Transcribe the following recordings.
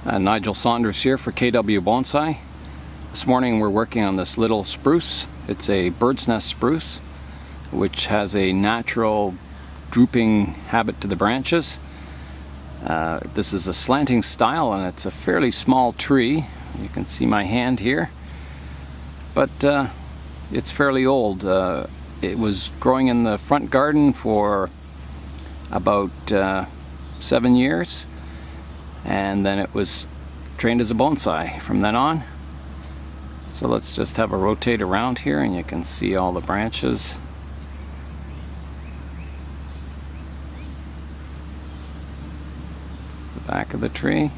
Nigel Saunders here for KW Bonsai. This morning we're working on this little spruce. It's a bird's nest spruce which has a natural drooping habit to the branches. This is a slanting style and it's a fairly small tree. You can see my hand here, but it's fairly old. It was growing in the front garden for about 7 years, and then it was trained as a bonsai from then on. So let's just have a rotate around here and you can see all the branches. It's the back of the tree.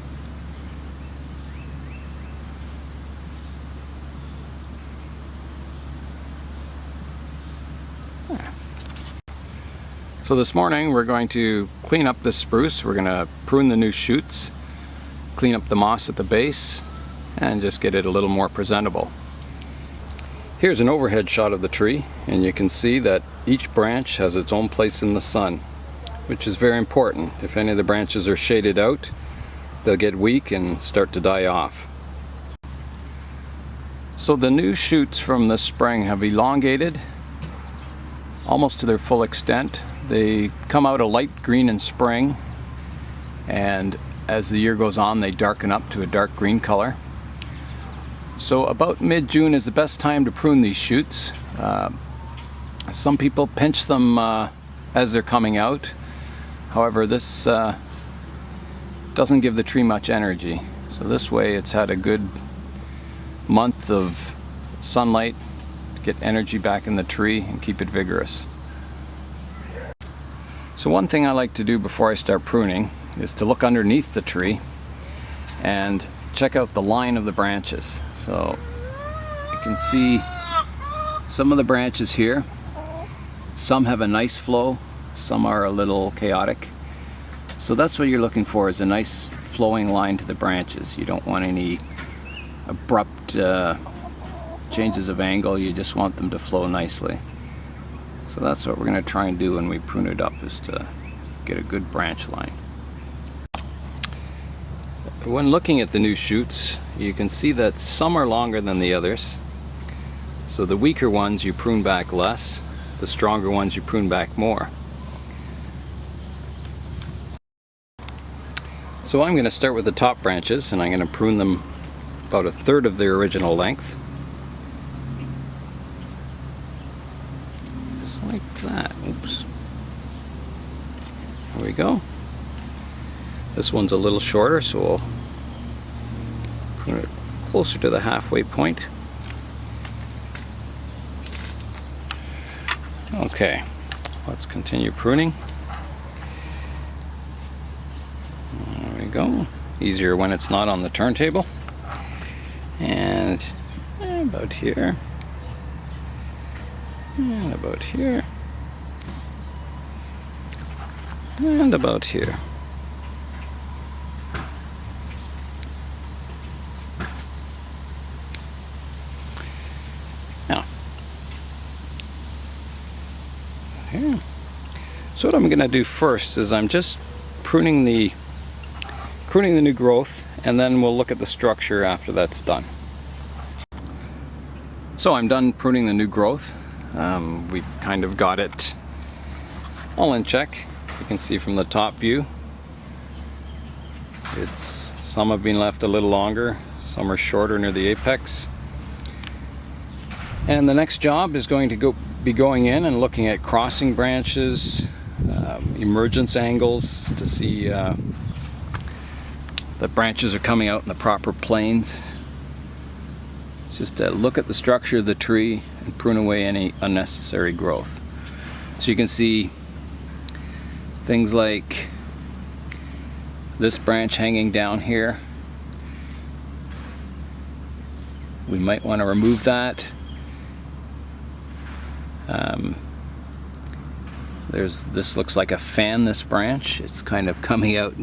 So this morning we're going to clean up this spruce. We're going to prune the new shoots, clean up the moss at the base, and just get it a little more presentable. Here's an overhead shot of the tree, and you can see that each branch has its own place in the sun, which is very important. If any of the branches are shaded out, they'll get weak and start to die off. So the new shoots from this spring have elongated almost to their full extent. They come out a light green in spring, and as the year goes on they darken up to a dark green color. So about mid-June is the best time to prune these shoots. Some people pinch them as they're coming out. However, this doesn't give the tree much energy. So this way it's had a good month of sunlight to get energy back in the tree and keep it vigorous. So one thing I like to do before I start pruning is to look underneath the tree and check out the line of the branches. So you can see some of the branches here. Some have a nice flow, some are a little chaotic. So that's what you're looking for, is a nice flowing line to the branches. You don't want any abrupt changes of angle, you just want them to flow nicely. So that's what we're going to try and do when we prune it up, is to get a good branch line. When looking at the new shoots, you can see that some are longer than the others. So the weaker ones you prune back less, the stronger ones you prune back more. So I'm going to start with the top branches, and I'm going to prune them about 1/3 of their original length. Just like that. Oops. There we go. This one's a little shorter, so we'll prune it closer to the halfway point. Okay, let's continue pruning. There we go. Easier when it's not on the turntable. And about here. And about here. And about here. Now, here. So what I'm going to do first is I'm just pruning the new growth, and then we'll look at the structure after that's done. So I'm done pruning the new growth. We've kind of got it all in check. You can see from the top view, some have been left a little longer, some are shorter near the apex. And the next job is going to be going in and looking at crossing branches, emergence angles to see that branches are coming out in the proper planes. Just look at the structure of the tree and prune away any unnecessary growth. So you can see things like this branch hanging down here. We might want to remove that. This looks like a fan, this branch. It's kind of coming out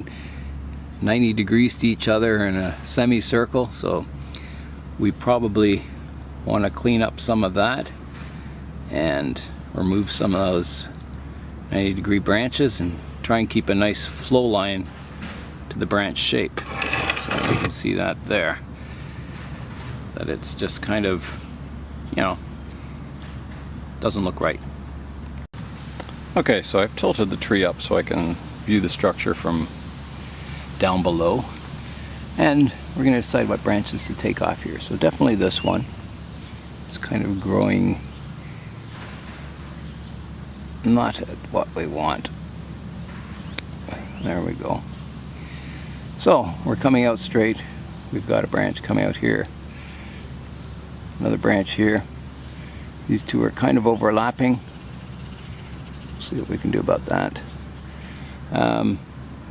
90 degrees to each other in a semicircle, so we probably want to clean up some of that and remove some of those 90-degree branches and try and keep a nice flow line to the branch shape. So you can see that there. That it's just kind of, you know, doesn't look right. Okay, so I've tilted the tree up so I can view the structure from down below. And we're going to decide what branches to take off here. So definitely this one. It's kind of growing not at what we want. There we go. So we're coming out straight. We've got a branch coming out here. Another branch here. These two are kind of overlapping. See what we can do about that.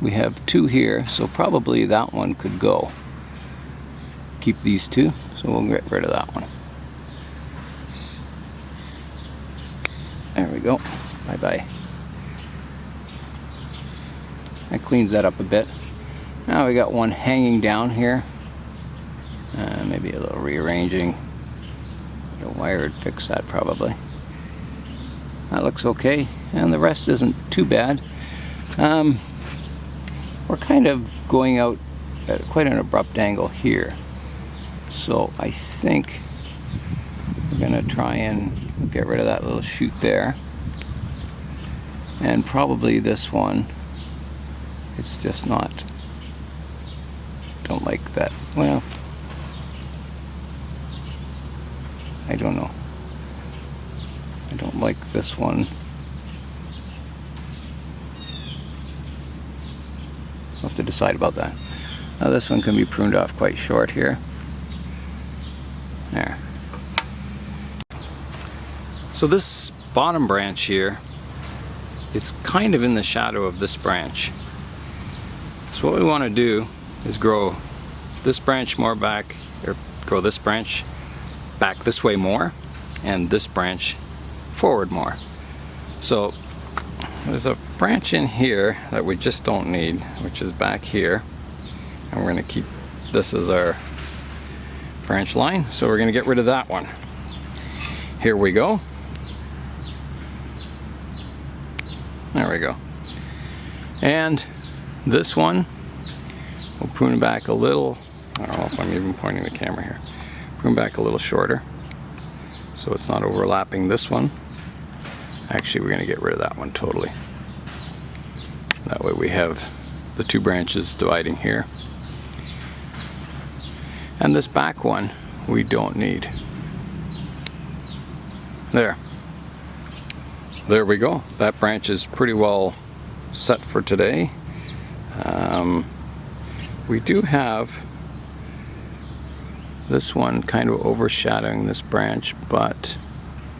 We have two here, so probably that one could go. Keep these two, so we'll get rid of that one. There we go. Bye-bye. That cleans that up a bit. Now we got one hanging down here. Maybe a little rearranging. The wire would fix that probably. That looks okay, and the rest isn't too bad. We're kind of going out at quite an abrupt angle here. So I think we're gonna try and get rid of that little shoot there. And probably this one, it's just not, don't like that. Well, I don't know. I don't like this one. We'll have to decide about that. Now this one can be pruned off quite short here. There. So this bottom branch here is kind of in the shadow of this branch. So what we want to do is grow this branch more back, or grow this branch back this way more, and this branch forward more. So there's a branch in here that we just don't need, which is back here, and we're going to keep this as our branch line, so we're going to get rid of that one. Here we go. There we go. And this one we'll prune back a little. I don't know if I'm even pointing the camera here. Prune back a little shorter so it's not overlapping this one. Actually, we're going to get rid of that one totally. That way we have the two branches dividing here. And this back one we don't need. There. There we go. That branch is pretty well set for today. We do have this one kind of overshadowing this branch, but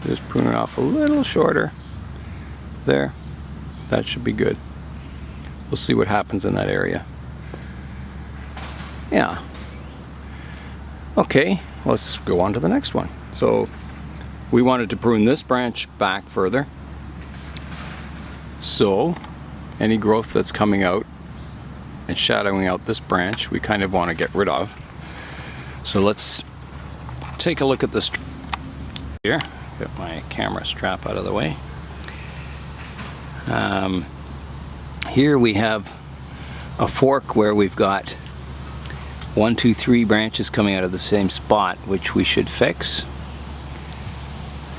just prune it off a little shorter. There. That should be good. We'll see what happens in that area. Yeah. Okay, let's go on to the next one. So we wanted to prune this branch back further. So any growth that's coming out and shadowing out this branch, we kind of want to get rid of. So let's take a look at this here. Get my camera strap out of the way. Here we have a fork where we've got 1, 2, 3 branches coming out of the same spot, which we should fix.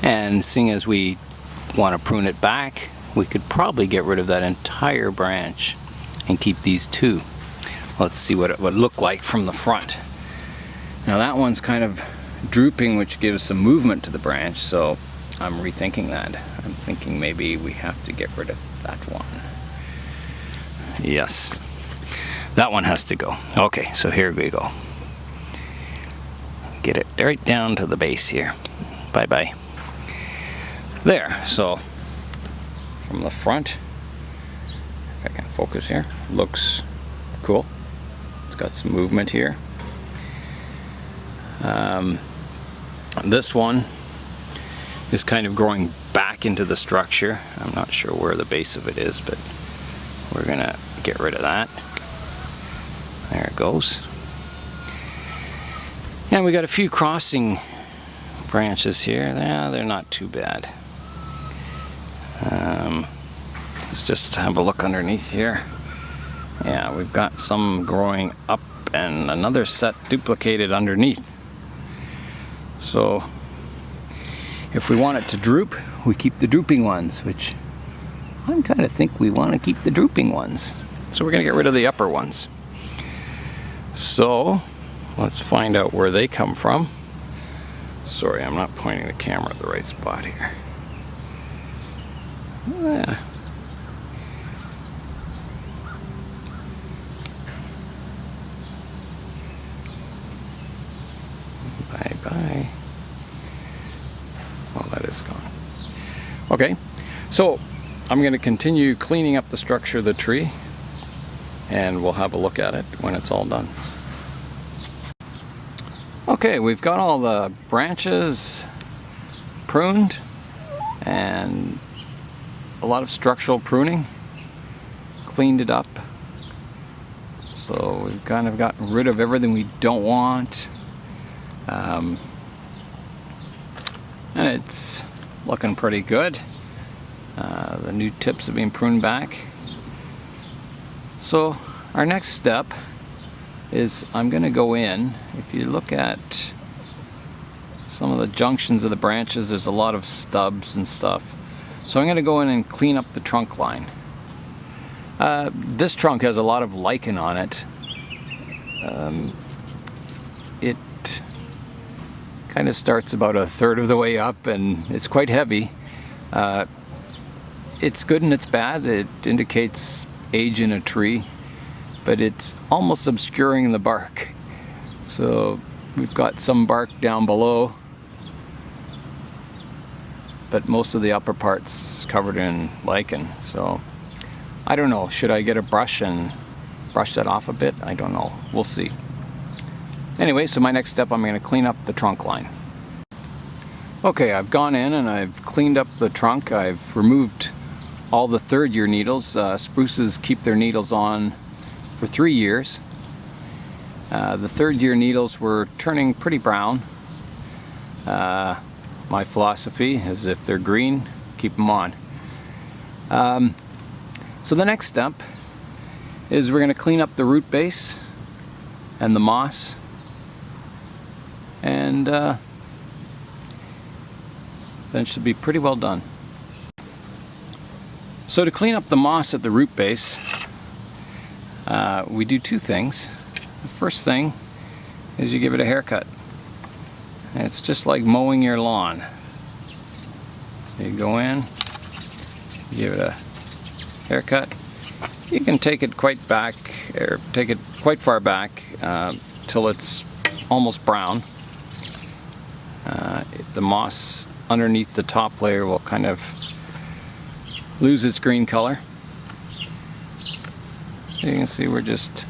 And seeing as we want to prune it back, we could probably get rid of that entire branch and keep these two. Let's see what it would look like from the front. Now that one's kind of drooping, which gives some movement to the branch, so I'm rethinking that. I'm thinking maybe we have to get rid of that one. Yes, that one has to go. Okay, so here we go. Get it right down to the base here. Bye-bye. There, so from the front, if I can focus here, looks cool. It's got some movement here. This one is kind of growing back into the structure. I'm not sure where the base of it is, but we're gonna get rid of that. There it goes. And we got a few crossing branches here. Yeah, they're not too bad. Let's just have a look underneath here. Yeah, we've got some growing up and another set duplicated underneath. So if we want it to droop, we keep the drooping ones, which I kind of think we want to keep the drooping ones. So we're going to get rid of the upper ones. So let's find out where they come from. Sorry, I'm not pointing the camera at the right spot here. Yeah. Bye-bye. Well, that is gone. Okay, so I'm going to continue cleaning up the structure of the tree, and we'll have a look at it when it's all done. Okay, we've got all the branches pruned and a lot of structural pruning, cleaned it up. So we've kind of gotten rid of everything we don't want. And it's looking pretty good. The new tips have been pruned back. So our next step is I'm going to go in. If you look at some of the junctions of the branches, there's a lot of stubs and stuff. So I'm going to go in and clean up the trunk line. This trunk has a lot of lichen on it. It kind of starts about a third of the way up, and it's quite heavy. It's good and it's bad. It indicates age in a tree, but it's almost obscuring the bark. So we've got some bark down below, but most of the upper part's covered in lichen. So I don't know, should I get a brush and brush that off a bit? I don't know, we'll see. Anyway, so my next step, I'm going to clean up the trunk line. Okay, I've gone in and I've cleaned up the trunk. I've removed all the third-year needles. Spruces keep their needles on for 3 years. The third-year needles were turning pretty brown. My philosophy is if they're green, keep them on. So the next step is we're going to clean up the root base and the moss, and then it should be pretty well done. So to clean up the moss at the root base, we do two things. The first thing is you give it a haircut. And it's just like mowing your lawn. So you go in, give it a haircut. You can take it quite back, or take it quite far back till it's almost brown. The moss underneath the top layer will kind of lose its green color. So you can see we're just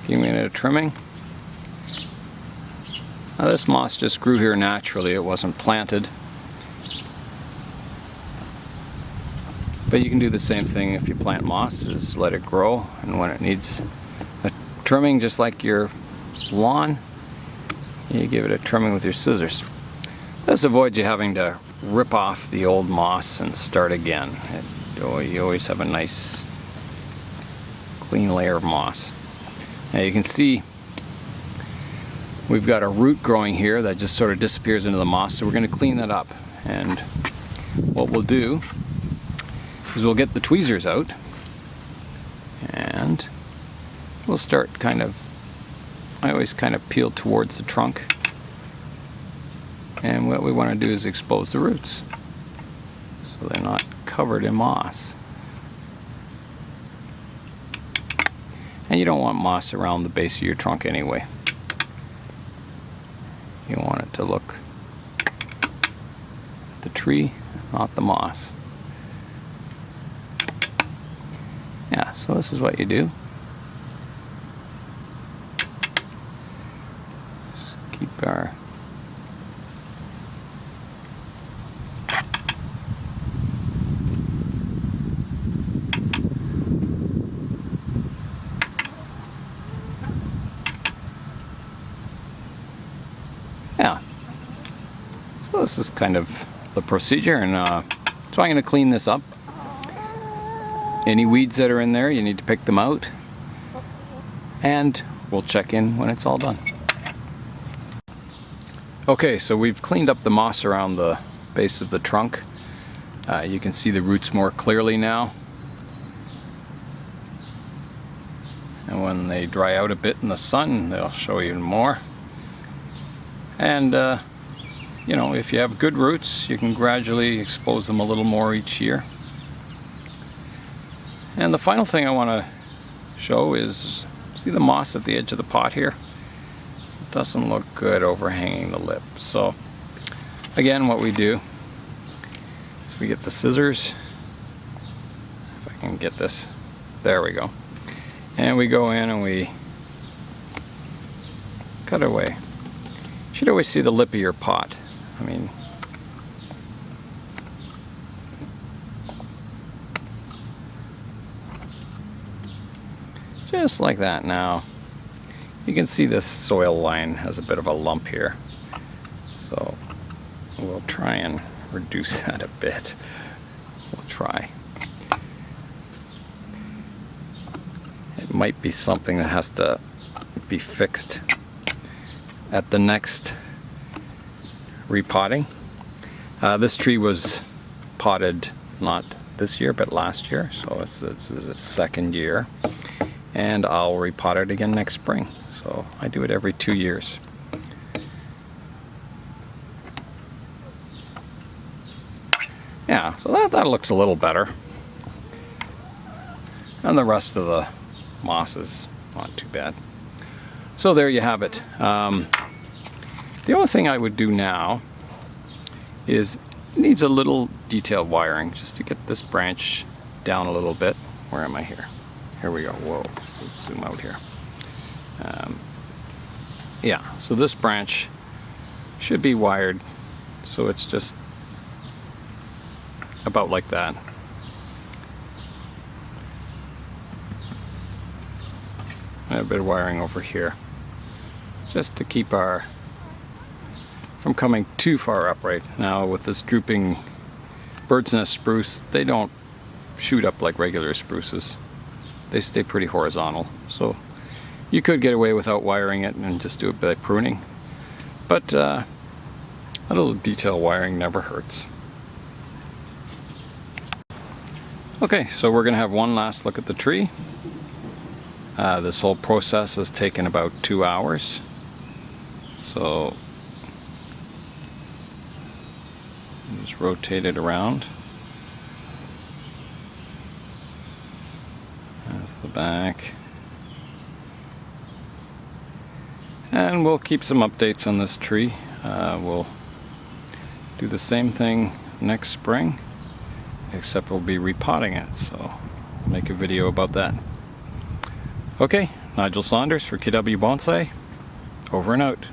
giving it a trimming. Now this moss just grew here naturally, it wasn't planted. But you can do the same thing if you plant moss, is let it grow, and when it needs a trimming, just like your lawn, you give it a trimming with your scissors. This avoids you having to rip off the old moss and start again. You always have a nice clean layer of moss. Now you can see we've got a root growing here that just sort of disappears into the moss, so we're going to clean that up. And what we'll do is we'll get the tweezers out and we'll start kind of, I always kind of peel towards the trunk, and what we want to do is expose the roots so they're not covered in moss. And you don't want moss around the base of your trunk anyway. You want it to look at the tree, not the moss. Yeah, so this is what you do. Just keep our so this is kind of the procedure, and so I'm going to clean this up. Any weeds that are in there, you need to pick them out. And we'll check in when it's all done. Okay, so we've cleaned up the moss around the base of the trunk. You can see the roots more clearly now. And when they dry out a bit in the sun, they'll show even more. And you know, if you have good roots, you can gradually expose them a little more each year. And the final thing I want to show is, see the moss at the edge of the pot here? It doesn't look good overhanging the lip. So again, what we do is we get the scissors, if I can get this, there we go. And we go in and we cut away. You should always see the lip of your pot. I mean, just like that. Now you can see this soil line has a bit of a lump here, so we'll try and reduce that a bit. We'll try. It might be something that has to be fixed at the next repotting. This tree was potted not this year but last year, so it's its second year, and I'll repot it again next spring. So I do it every 2 years. Yeah, so that looks a little better, and the rest of the moss is not too bad. So there you have it. The only thing I would do now is, it needs a little detailed wiring just to get this branch down a little bit. Where am I here? Here we go. Whoa, let's zoom out here. Yeah, so this branch should be wired so it's just about like that. And a bit of wiring over here just to keep our from coming too far upright. Now with this drooping bird's nest spruce, they don't shoot up like regular spruces. They stay pretty horizontal. So you could get away without wiring it and just do a bit of pruning. But a little detail wiring never hurts. Okay, so we're gonna have one last look at the tree. This whole process has taken about 2 hours. So just rotate it around. That's the back. And we'll keep some updates on this tree. We'll do the same thing next spring, except we'll be repotting it, so I'll make a video about that. Okay, Nigel Saunders for KW Bonsai, over and out.